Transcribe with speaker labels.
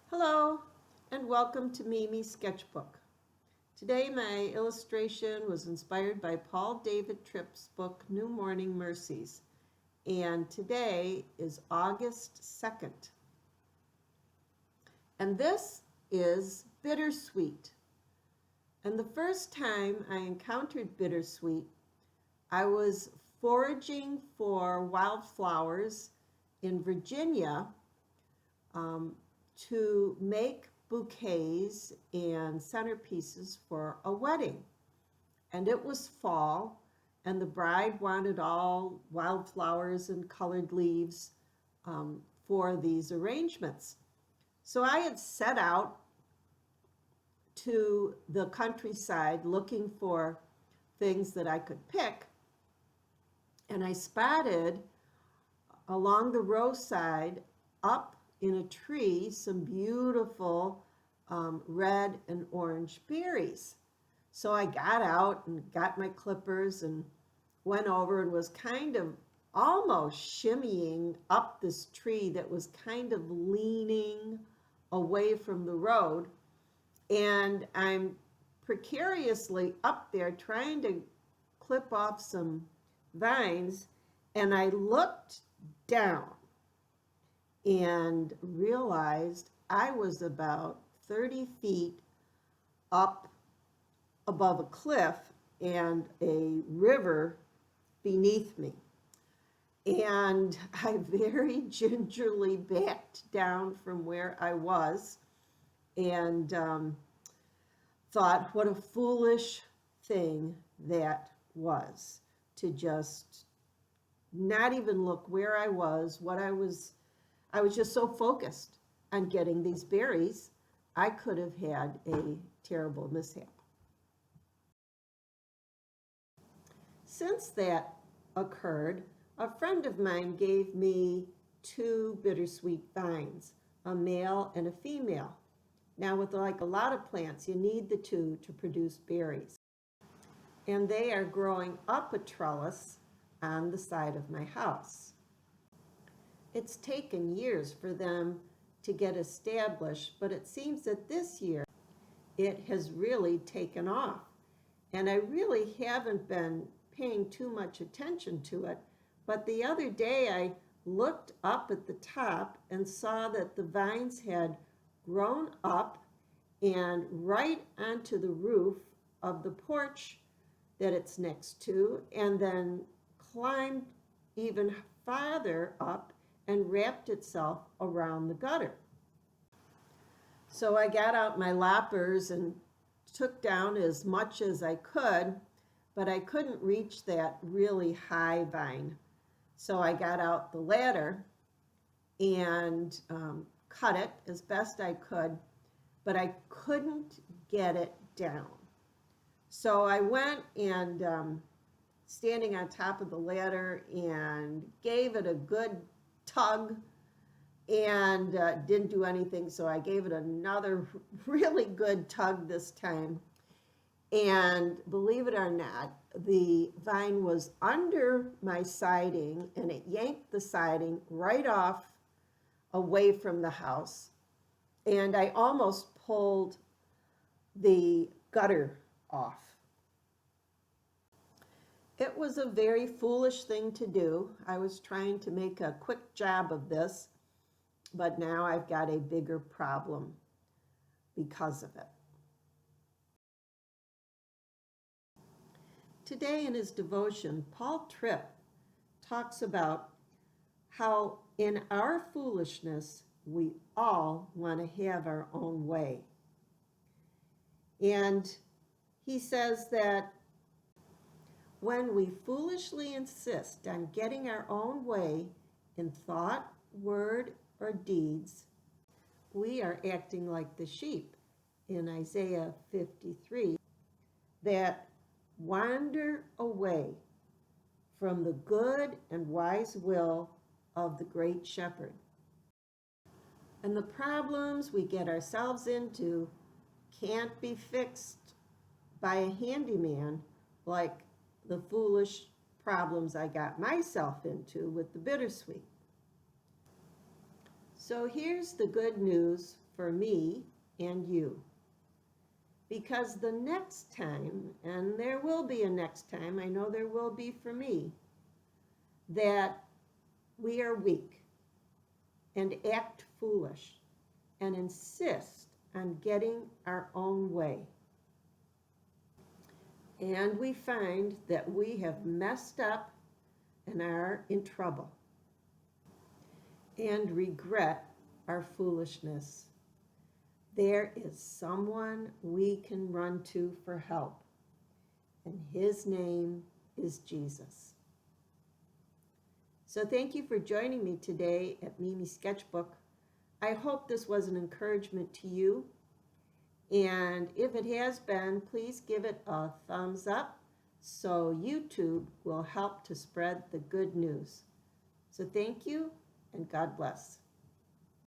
Speaker 1: Hello and welcome to Mimi's Sketchbook. Today my illustration was inspired by Paul David Tripp's book New Morning Mercies, and today is August 2nd. And this is Bittersweet. And the first time I encountered Bittersweet, I was foraging for wildflowers in Virginia to make bouquets and centerpieces for a wedding. And it was fall, and the bride wanted all wildflowers and colored leaves for these arrangements. So I had set out to the countryside looking for things that I could pick, and I spotted along the roadside up in a tree some beautiful red and orange berries. So I got out and got my clippers and went over and was kind of almost shimmying up this tree that was kind of leaning away from the road. And I'm precariously up there trying to clip off some vines, and I looked down and realized I was about 30 feet up above a cliff and a river beneath me. And I very gingerly backed down from where I was and thought what a foolish thing that was, to just not even look where I was, what I was just so focused on getting these berries, I could have had a terrible mishap. Since that occurred, a friend of mine gave me two bittersweet vines, a male and a female. Now, with like a lot of plants, you need the two to produce berries. And they are growing up a trellis on the side of my house. It's taken years for them to get established, but it seems that this year it has really taken off. And I really haven't been paying too much attention to it, but the other day I looked up at the top and saw that the vines had grown up and right onto the roof of the porch that it's next to, and then climbed even farther up and wrapped itself around the gutter. So I got out my loppers and took down as much as I could, but I couldn't reach that really high vine. So I got out the ladder and cut it as best I could, but I couldn't get it down. So I went and standing on top of the ladder and gave it a good tug and didn't do anything. So I gave it another really good tug this time. And believe it or not, the vine was under my siding and it yanked the siding right off away from the house. And I almost pulled the gutter off. It was a very foolish thing to do. I was trying to make a quick job of this, but now I've got a bigger problem because of it. Today in his devotion, Paul Tripp talks about how in our foolishness, we all want to have our own way. And he says that when we foolishly insist on getting our own way in thought, word, or deeds, we are acting like the sheep in Isaiah 53 that wander away from the good and wise will of the great shepherd. And the problems we get ourselves into can't be fixed by a handyman like the foolish problems I got myself into with the bittersweet. So here's the good news for me and you. Because the next time, and there will be a next time, I know there will be for me, that we are weak and act foolish and insist on getting our own way. And we find that we have messed up and are in trouble and regret our foolishness. There is someone we can run to for help, and his name is Jesus. So thank you for joining me today at Mimi's Sketchbook. I hope this was an encouragement to you, and if it has been, please give it a thumbs up so YouTube will help to spread the good news. So thank you, and God bless.